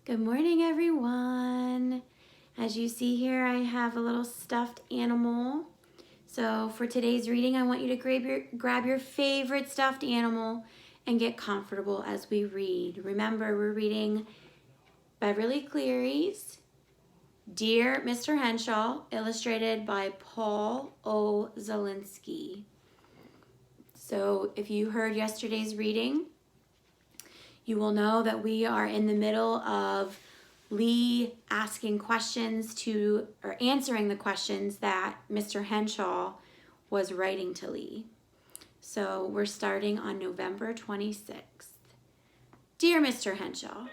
Good morning, everyone. As you see here, I have a little stuffed animal. So for today's reading, I want you to grab your favorite stuffed animal and get comfortable as we read. Remember, we're reading Beverly Cleary's Dear Mr. Henshaw, illustrated by Paul O. Zielinski. So if you heard yesterday's reading, you will know that we are in the middle of Lee asking questions or answering the questions that Mr. Henshaw was writing to Lee. So we're starting on November 26th. Dear Mr. Henshaw,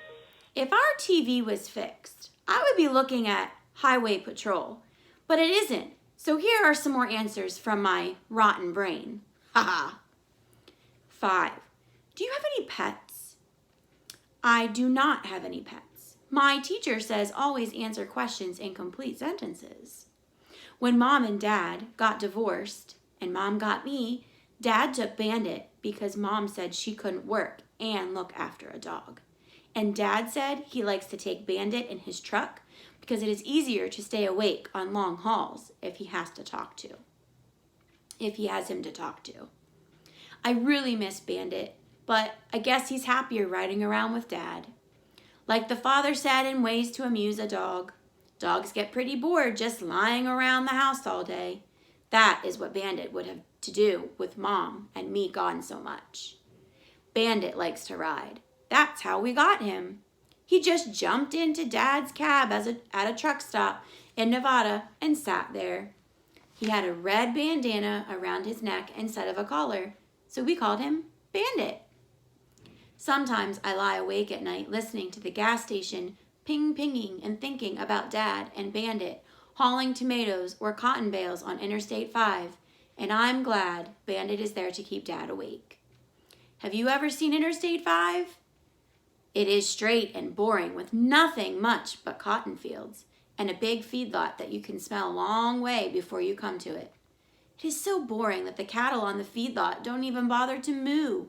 if our TV was fixed, I would be looking at Highway Patrol, but it isn't. So here are some more answers from my rotten brain. Haha. 5. Do you have any pets? I do not have any pets. My teacher says always answer questions in complete sentences. When Mom and Dad got divorced and Mom got me, Dad took Bandit because Mom said she couldn't work and look after a dog. And Dad said he likes to take Bandit in his truck because it is easier to stay awake on long hauls if he has him to talk to. I really miss Bandit, but I guess he's happier riding around with Dad. Like the father said in Ways to Amuse a Dog, dogs get pretty bored just lying around the house all day. That is what Bandit would have to do with Mom and me gone so much. Bandit likes to ride. That's how we got him. He just jumped into Dad's cab at a truck stop in Nevada and sat there. He had a red bandana around his neck instead of a collar, so we called him Bandit. Sometimes I lie awake at night listening to the gas station pinging and thinking about Dad and Bandit hauling tomatoes or cotton bales on Interstate 5, and I'm glad Bandit is there to keep Dad awake. Have you ever seen Interstate 5? It is straight and boring with nothing much but cotton fields and a big feedlot that you can smell a long way before you come to it. It is so boring that the cattle on the feedlot don't even bother to moo.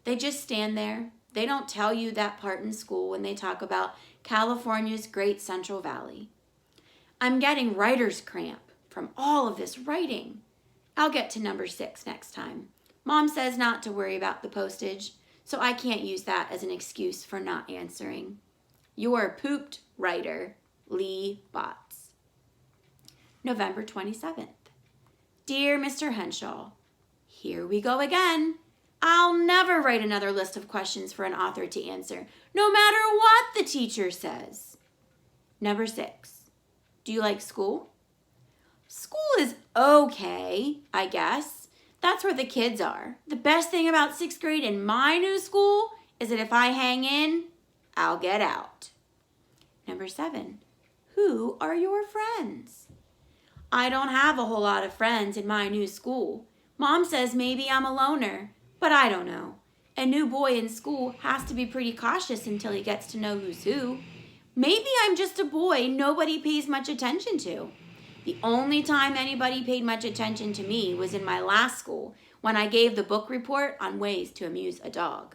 They just stand there. They don't tell you that part in school when they talk about California's Great Central Valley. I'm getting writer's cramp from all of this writing. I'll get to number 6 next time. Mom says not to worry about the postage, so I can't use that as an excuse for not answering. Your pooped writer, Lee Botts. November 27th. Dear Mr. Henshaw, here we go again. I'll never write another list of questions for an author to answer, no matter what the teacher says. Number 6. Do you like school? School is okay, I guess. That's where the kids are. The best thing about 6th grade in my new school is that if I hang in, I'll get out. Number 7. Who are your friends? I don't have a whole lot of friends in my new school. Mom says maybe I'm a loner. But I don't know. A new boy in school has to be pretty cautious until he gets to know who's who. Maybe I'm just a boy nobody pays much attention to. The only time anybody paid much attention to me was in my last school when I gave the book report on Ways to Amuse a Dog.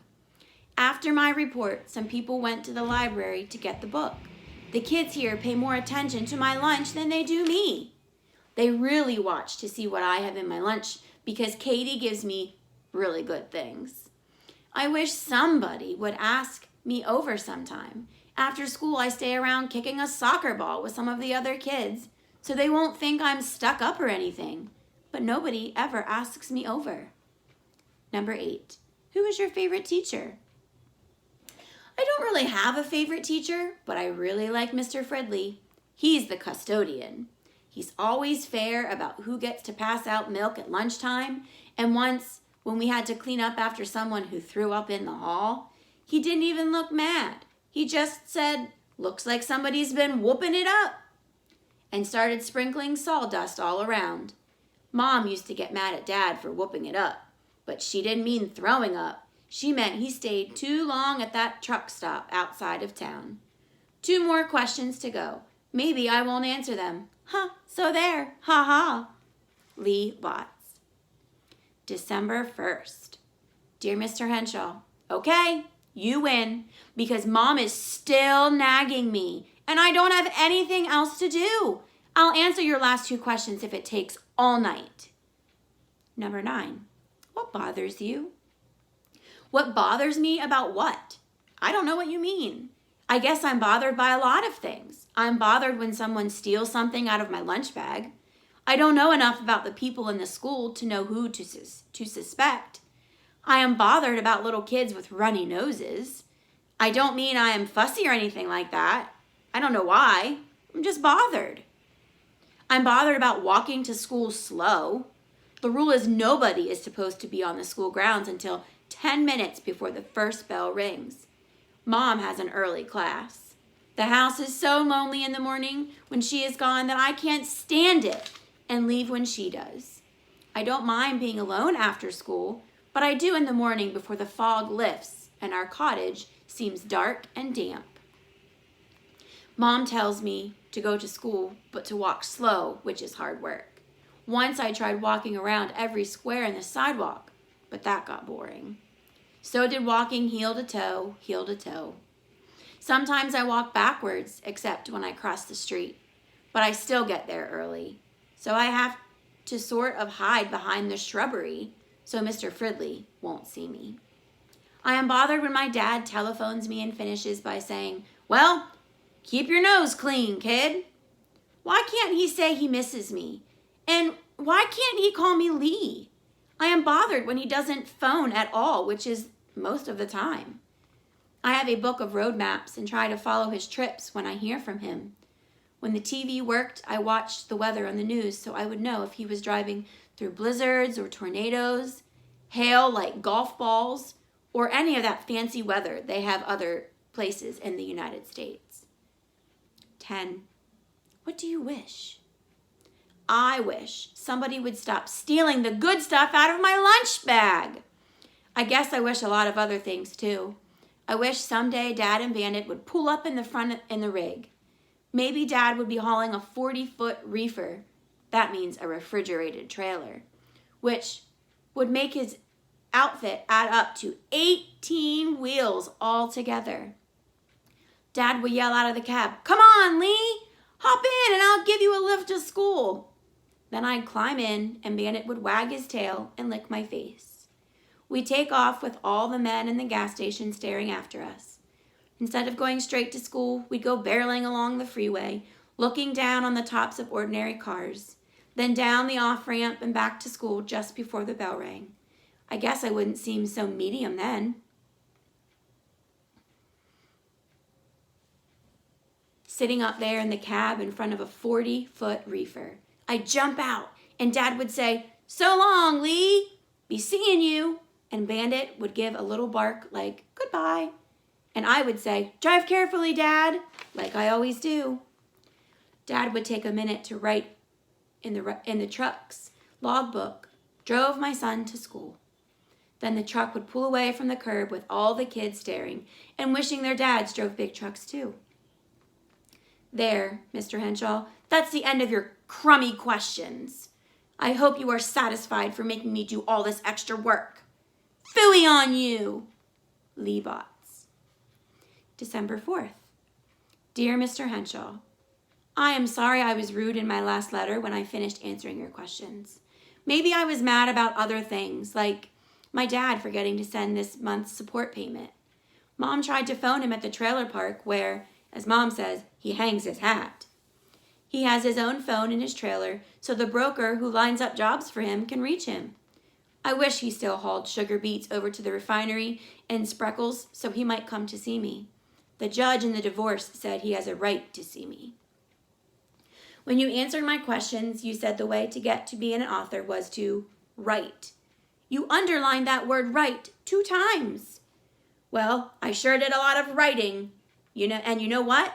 After my report, some people went to the library to get the book. The kids here pay more attention to my lunch than they do me. They really watch to see what I have in my lunch because Katie gives me really good things. I wish somebody would ask me over sometime. After school, I stay around kicking a soccer ball with some of the other kids so they won't think I'm stuck up or anything. But nobody ever asks me over. Number 8. Who is your favorite teacher? I don't really have a favorite teacher, but I really like Mr. Fridley. He's the custodian. He's always fair about who gets to pass out milk at lunchtime, and once when we had to clean up after someone who threw up in the hall, he didn't even look mad. He just said, "Looks like somebody's been whooping it up," and started sprinkling sawdust all around. Mom used to get mad at Dad for whooping it up, but she didn't mean throwing up. She meant he stayed too long at that truck stop outside of town. 2 more questions to go. Maybe I won't answer them. So there. Ha ha. Lee Botts. December 1st. Dear Mr. Henshaw, okay, You win, because Mom is still nagging me, and I don't have anything else to do. I'll answer your last 2 questions if it takes all night. Number 9, what bothers you? What bothers me about what? I don't know what you mean. I guess I'm bothered by a lot of things. I'm bothered when someone steals something out of my lunch bag. I don't know enough about the people in the school to know who to suspect. I am bothered about little kids with runny noses. I don't mean I am fussy or anything like that. I don't know why. I'm just bothered. I'm bothered about walking to school slow. The rule is nobody is supposed to be on the school grounds until 10 minutes before the first bell rings. Mom has an early class. The house is so lonely in the morning when she is gone that I can't stand it and leave when she does. I don't mind being alone after school, but I do in the morning before the fog lifts and our cottage seems dark and damp. Mom tells me to go to school, but to walk slow, which is hard work. Once I tried walking around every square in the sidewalk, but that got boring. So did walking heel to toe, heel to toe. Sometimes I walk backwards, except when I cross the street, but I still get there early. So I have to sort of hide behind the shrubbery so Mr. Fridley won't see me. I am bothered when my dad telephones me and finishes by saying, "Well, keep your nose clean, kid." Why can't he say he misses me? And why can't he call me Lee? I am bothered when he doesn't phone at all, which is most of the time. I have a book of road maps and try to follow his trips when I hear from him. When the TV worked, I watched the weather on the news so I would know if he was driving through blizzards or tornadoes, hail like golf balls, or any of that fancy weather they have other places in the United States. 10. What do you wish? I wish somebody would stop stealing the good stuff out of my lunch bag. I guess I wish a lot of other things too. I wish someday Dad and Bandit would pull up in the front in the rig. Maybe Dad would be hauling a 40-foot reefer. That means a refrigerated trailer, which would make his outfit add up to 18 wheels altogether. Dad would yell out of the cab, "Come on, Lee! Hop in and I'll give you a lift to school." Then I'd climb in and Bandit would wag his tail and lick my face. We'd take off with all the men in the gas station staring after us. Instead of going straight to school, we'd go barreling along the freeway, looking down on the tops of ordinary cars, then down the off-ramp and back to school just before the bell rang. I guess I wouldn't seem so medium then. Sitting up there in the cab in front of a 40-foot reefer, I'd jump out and Dad would say, "So long, Lee, be seeing you." And Bandit would give a little bark like, "Goodbye." And I would say, "Drive carefully, Dad," like I always do. Dad would take a minute to write in the truck's logbook, "Drove my son to school." Then the truck would pull away from the curb with all the kids staring and wishing their dads drove big trucks too. There, Mr. Henshaw, that's the end of your crummy questions. I hope you are satisfied for making me do all this extra work. Phooey on you! Lee Botts. December 4th. Dear Mr. Henshaw, I am sorry I was rude in my last letter when I finished answering your questions. Maybe I was mad about other things, like my dad forgetting to send this month's support payment. Mom tried to phone him at the trailer park where, as Mom says, he hangs his hat. He has his own phone in his trailer, so the broker who lines up jobs for him can reach him. I wish he still hauled sugar beets over to the refinery in Spreckles so he might come to see me. The judge in the divorce said he has a right to see me. When you answered my questions, you said the way to get to be an author was to write. You underlined that word "write" 2 times. Well, I sure did a lot of writing. And you know what?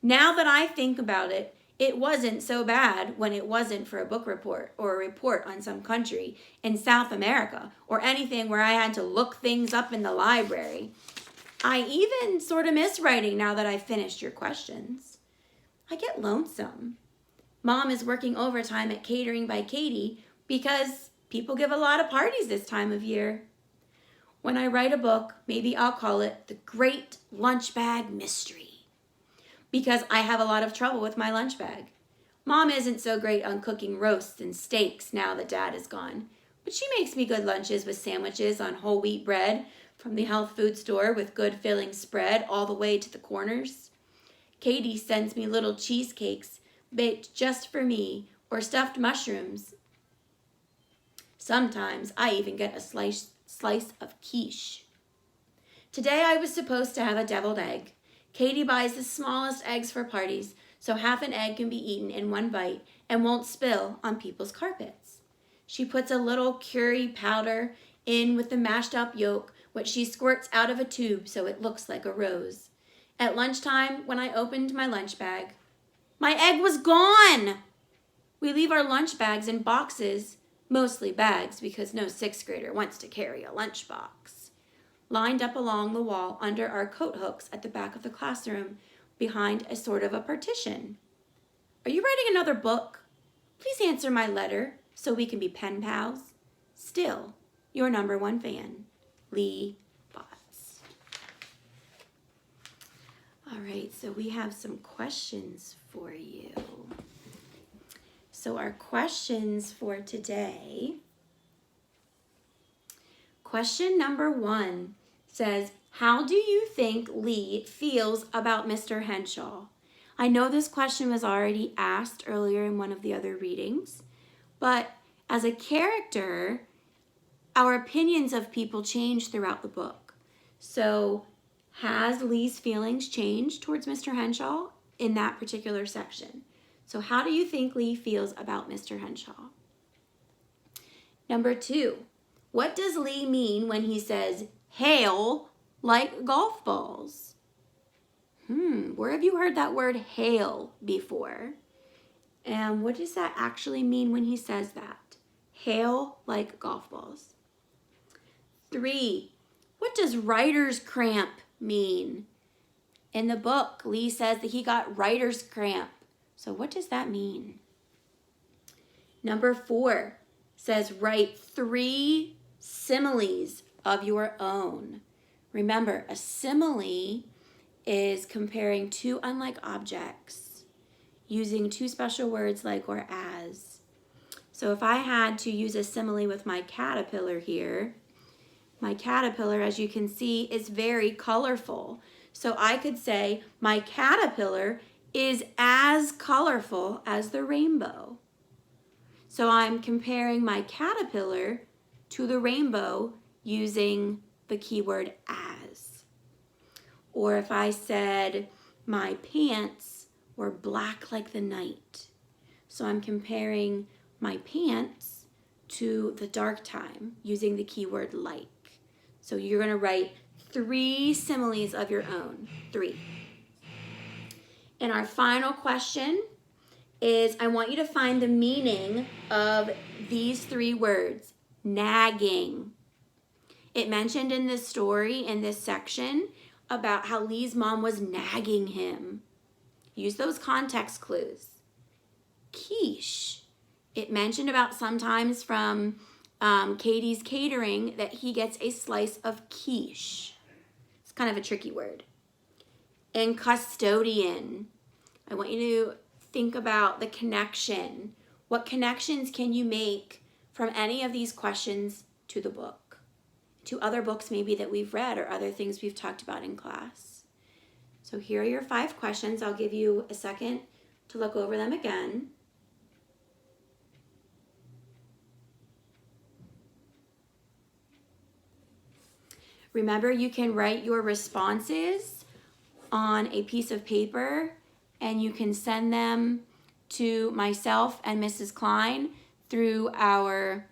Now that I think about it, it wasn't so bad when it wasn't for a book report or a report on some country in South America or anything where I had to look things up in the library. I even sort of miss writing now that I've finished your questions. I get lonesome. Mom is working overtime at Catering by Katie because people give a lot of parties this time of year. When I write a book, maybe I'll call it The Great Lunch Bag Mystery, because I have a lot of trouble with my lunch bag. Mom isn't so great on cooking roasts and steaks now that Dad is gone, but she makes me good lunches with sandwiches on whole wheat bread from the health food store with good filling spread all the way to the corners. Katie sends me little cheesecakes baked just for me, or stuffed mushrooms. Sometimes I even get a slice of quiche. Today I was supposed to have a deviled egg. Katie buys the smallest eggs for parties, so half an egg can be eaten in one bite and won't spill on people's carpets. She puts a little curry powder in with the mashed up yolk, which she squirts out of a tube so it looks like a rose. At lunchtime, when I opened my lunch bag, my egg was gone! We leave our lunch bags in boxes, mostly bags because no sixth grader wants to carry a lunch box, lined up along the wall under our coat hooks at the back of the classroom behind a sort of a partition. Are you writing another book? Please answer my letter so we can be pen pals. Still, your #1 fan, Lee Botts. All right, so we have some questions for you. So our questions for today, question #1 says, how do you think Lee feels about Mr. Henshaw? I know this question was already asked earlier in one of the other readings, but as a character, our opinions of people change throughout the book. So has Lee's feelings changed towards Mr. Henshaw in that particular section? So how do you think Lee feels about Mr. Henshaw? #2, what does Lee mean when he says, hail like golf balls? Where have you heard that word hail before? And what does that actually mean when he says that? Hail like golf balls. 3, what does writer's cramp mean? In the book, Lee says that he got writer's cramp. So what does that mean? #4 says write 3 similes of your own. Remember, a simile is comparing 2 unlike objects using 2 special words like or as. So if I had to use a simile with my caterpillar here, my caterpillar, as you can see, is very colorful. So I could say my caterpillar is as colorful as the rainbow. So I'm comparing my caterpillar to the rainbow using the keyword as. Or if I said my pants were black like the night. So I'm comparing my pants to the dark time using the keyword like. So you're going to write 3 similes of your own. 3. And our final question is, I want you to find the meaning of these 3 words. Nagging. It mentioned in this story, in this section, about how Lee's mom was nagging him. Use those context clues. Quiche. It mentioned about sometimes from Katie's catering that he gets a slice of quiche. It's kind of a tricky word. And custodian. I want you to think about the connection. What connections can you make from any of these questions to the book? To other books maybe that we've read or other things we've talked about in class. So here are your 5 questions. I'll give you a second to look over them again. Remember, you can write your responses on a piece of paper and you can send them to myself and Mrs. Klein through our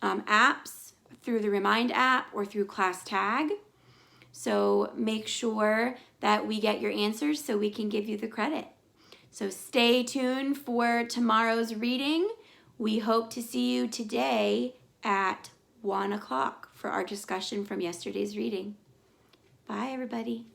apps, through the Remind app or through Class Tag. So make sure that we get your answers so we can give you the credit. So stay tuned for tomorrow's reading. We hope to see you today at 1 o'clock for our discussion from yesterday's reading. Bye, everybody.